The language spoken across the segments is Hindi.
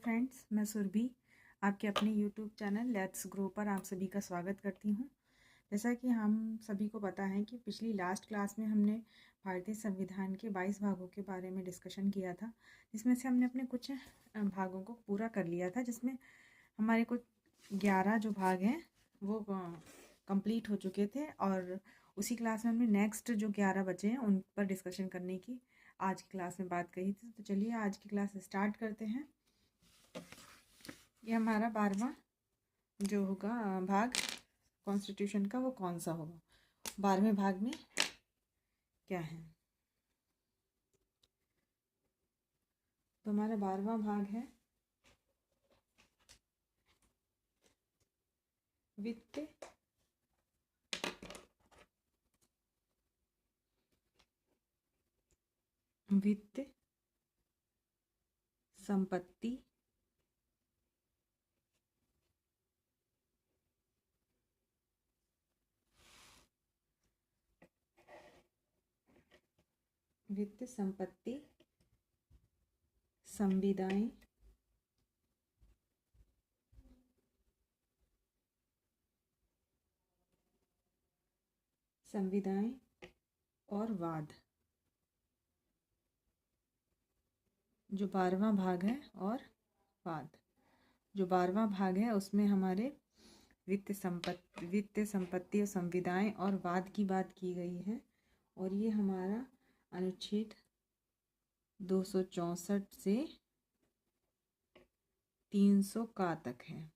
फ्रेंड्स, मैं सुरभि आपके अपने यूट्यूब चैनल लेट्स ग्रो पर आप सभी का स्वागत करती हूँ। जैसा कि हम सभी को पता है कि पिछली लास्ट क्लास में हमने भारतीय संविधान के 22 भागों के बारे में डिस्कशन किया था, जिसमें से हमने अपने कुछ भागों को पूरा कर लिया था, जिसमें हमारे कुछ 11 जो भाग हैं वो कंप्लीट हो चुके थे। और उसी क्लास में हमने नेक्स्ट जो 11 बचे हैं उन पर डिस्कशन करने की आज की क्लास में बात कही थी। तो चलिए आज की क्लास स्टार्ट करते हैं। ये हमारा 12वां जो होगा भाग कॉन्स्टिट्यूशन का, वो कौन सा होगा, 12वें भाग में क्या है। तो हमारा 12वां भाग है वित्त संपत्ति संविदाएं और वाद, जो 12वां भाग है। और वाद जो 12वां भाग है उसमें हमारे वित्त संपत्ति और संविदाएं और वाद की बात की गई है। और ये हमारा अनुच्छेद 264 से 300 का तक है।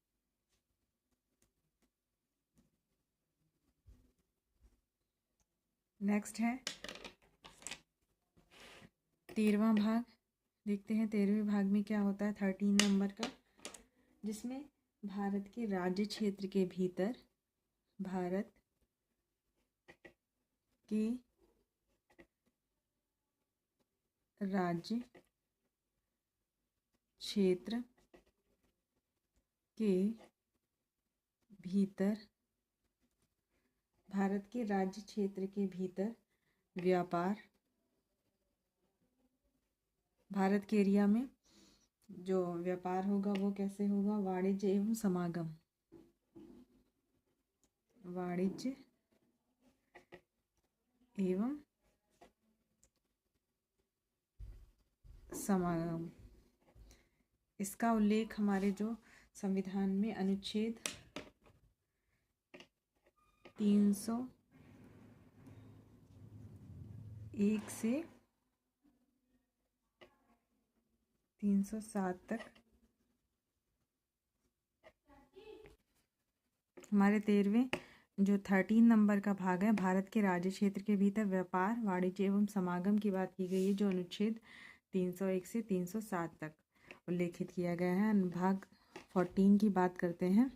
नेक्स्ट है 13वां भाग। देखते हैं 13वें भाग में क्या होता है, 13 नंबर का, जिसमें भारत के राज्य क्षेत्र के भीतर भारत के राज्य क्षेत्र के भीतर भारत के राज्य क्षेत्र के भीतर व्यापार, भारत के एरिया में जो व्यापार होगा वो कैसे होगा, वाणिज्य एवं समागम, वाणिज्य एवं समागम। इसका उल्लेख हमारे जो संविधान में अनुच्छेद 301 से 307 तक हमारे 13वें जो 13 नंबर का भाग है, भारत के राज्य क्षेत्र के भीतर व्यापार, वाणिज्य एवं समागम की बात की गई है, जो अनुच्छेद 301 से 307 तक उल्लेखित किया गया है। भाग 14 की बात करते हैं।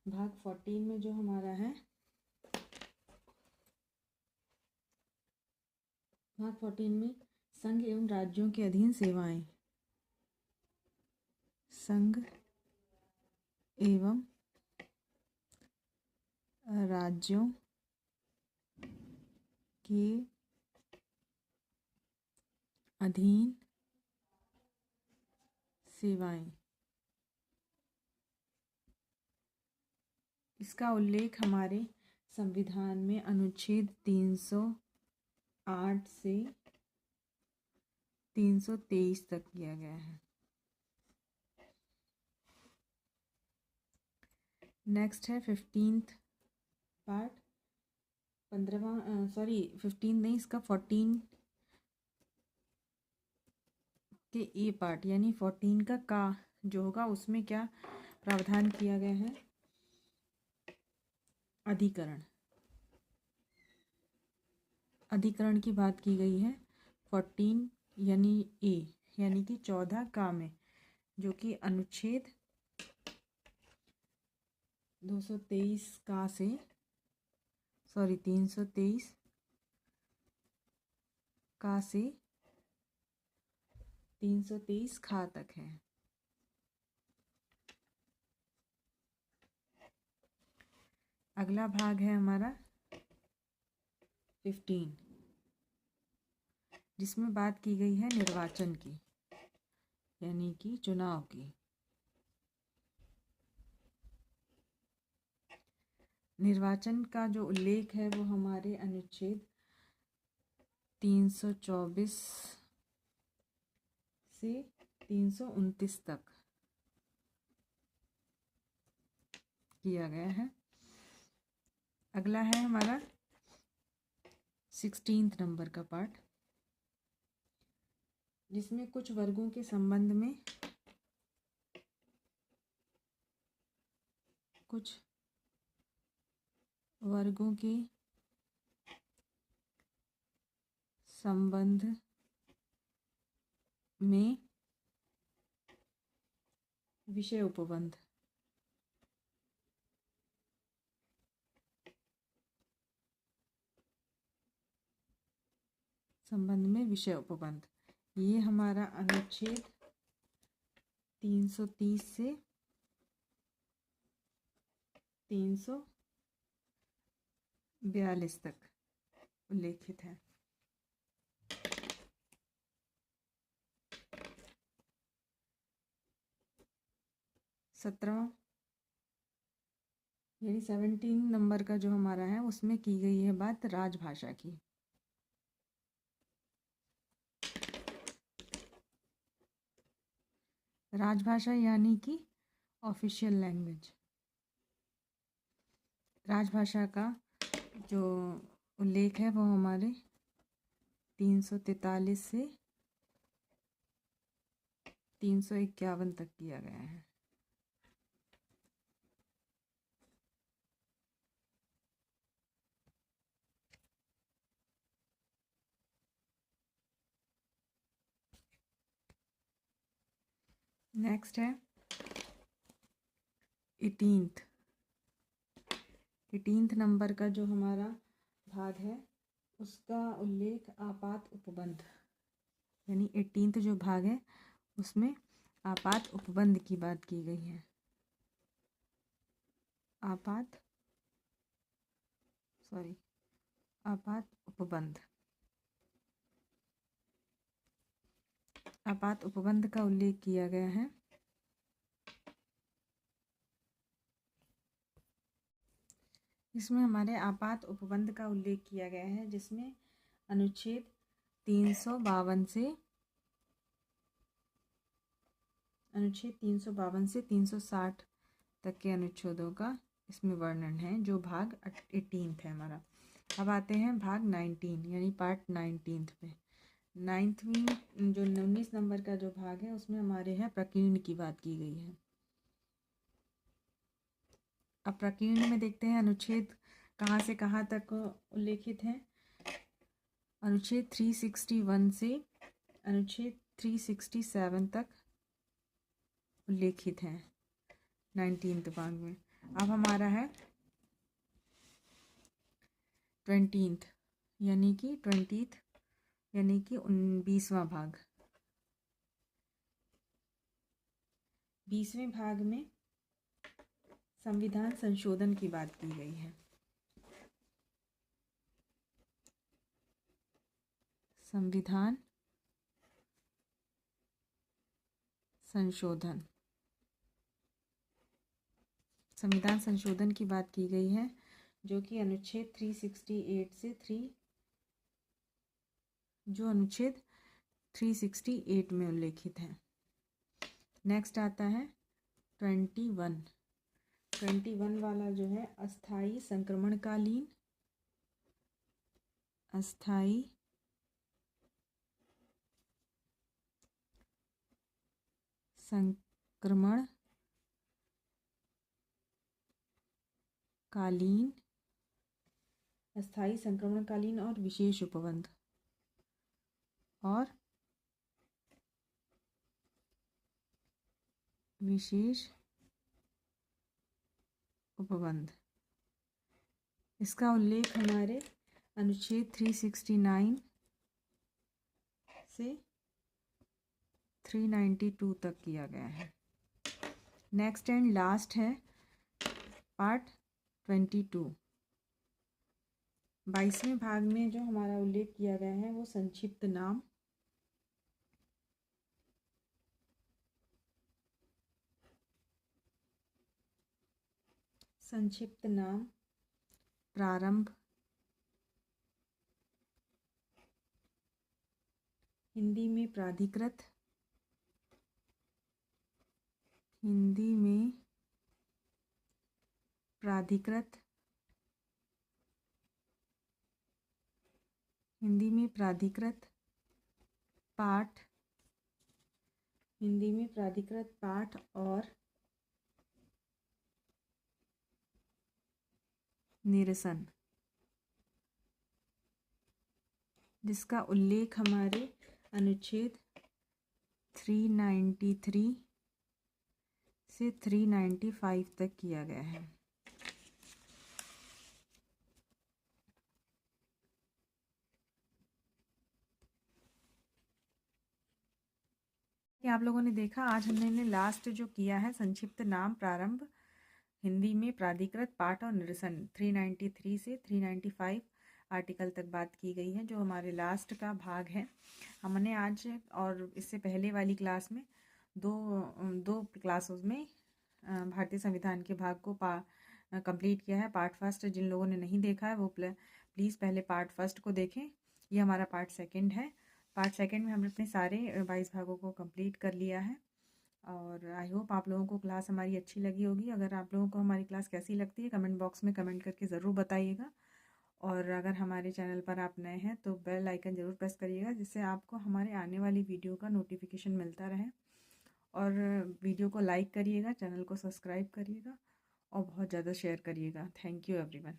भाग 14 में जो हमारा है, भाग 14 में संघ एवं राज्यों के अधीन सेवाएं, संघ एवं राज्यों के अधीन सेवाएं, इसका उल्लेख हमारे संविधान में अनुच्छेद 308 से 323 तक किया गया है। नेक्स्ट है 15th पार्ट, 15 नहीं, इसका 14 के ए पार्ट यानी 14 का जो होगा उसमें क्या प्रावधान किया गया है, अधिकरण की बात की गई है। 14 यानी ए यानी कि 14 का में, जो कि अनुच्छेद 323 का से 323 खा तक है। अगला भाग है हमारा 15, जिसमें बात की गई है निर्वाचन की। यानी कि चुनाव की। निर्वाचन का जो उल्लेख है वो हमारे अनुच्छेद 324 से 329 तक किया गया है। अगला है हमारा 16 नंबर का पार्ट, जिसमें कुछ वर्गों के संबंध में कुछ वर्गों के संबंध में विषय उपबंध। संबंध में विषय उपबंध, ये हमारा अनुच्छेद 330 से 342 तक उल्लेखित है। सत्रहवां यानी 17 नंबर का जो हमारा है उसमें की गई है बात राजभाषा की। राजभाषा यानी कि ऑफिशियल लैंग्वेज। राजभाषा का जो उल्लेख है वो हमारे 343 से 351 तक किया गया है। नेक्स्ट है 18th नंबर का जो हमारा भाग है उसका उल्लेख आपात उपबंध, यानी 18th जो भाग है उसमें आपात उपबंध की बात की गई है। आपात उपबंध। आपात उपबंध का उल्लेख किया गया है। इसमें हमारे आपात उपबंध का उल्लेख किया गया है, जिसमें अनुच्छेद 352 से 360 तक के अनुच्छेदों का इसमें वर्णन है, जो भाग 18th है हमारा। अब आते हैं भाग 19 यानी पार्ट 19 पे। 9वीं जो 19 नंबर का जो भाग है उसमें हमारे यहाँ प्रकीर्ण की बात की गई है। अब प्रकीर्ण में देखते हैं अनुच्छेद कहाँ से कहाँ तक उल्लेखित है। अनुच्छेद 361 से अनुच्छेद 367 तक उल्लेखित है 19th भाग में। अब हमारा है 20th यानी कि 20वां भाग। 20वें भाग में संविधान संशोधन की बात की गई है। संविधान संशोधन की बात की गई है, जो कि अनुच्छेद 368 से अनुच्छेद 368 में उल्लेखित है। नेक्स्ट आता है 21 वाला जो है अस्थाई संक्रमणकालीन अस्थाई संक्रमणकालीन और विशेष उपबंध इसका उल्लेख हमारे अनुच्छेद 369 से 392 तक किया गया है। नेक्स्ट एंड लास्ट है पार्ट 22। 22वें भाग में जो हमारा उल्लेख किया गया है वो संक्षिप्त नाम, संक्षिप्त नाम प्रारंभ, हिंदी में प्राधिकृत, हिंदी में प्राधिकृत, हिंदी में प्राधिकृत पाठ, हिंदी में प्राधिकृत पाठ और निरसन, जिसका उल्लेख हमारे अनुच्छेद 393 से 395 तक किया गया है। आप लोगों ने देखा, आज हमने लास्ट जो किया है संक्षिप्त नाम प्रारंभ, हिंदी में प्राधिकृत पाठ और निरसन, 393 से 395 आर्टिकल तक बात की गई है, जो हमारे लास्ट का भाग है। हमने आज और इससे पहले वाली क्लास में दो क्लासों में भारतीय संविधान के भाग को कंप्लीट किया है। पार्ट फर्स्ट जिन लोगों ने नहीं देखा है वो प्लीज़ पहले पार्ट फर्स्ट को देखें। ये हमारा पार्ट सेकंड है। पार्ट सेकंड में हमने अपने सारे 22 भागों को कंप्लीट कर लिया है और आई होप आप लोगों को क्लास हमारी अच्छी लगी होगी। अगर आप लोगों को हमारी क्लास कैसी लगती है कमेंट बॉक्स में कमेंट करके ज़रूर बताइएगा। और अगर हमारे चैनल पर आप नए हैं तो बेल आइकन ज़रूर प्रेस करिएगा, जिससे आपको हमारे आने वाली वीडियो का नोटिफिकेशन मिलता रहे। और वीडियो को लाइक करिएगा, चैनल को सब्सक्राइब करिएगा और बहुत ज़्यादा शेयर करिएगा। Thank you everyone.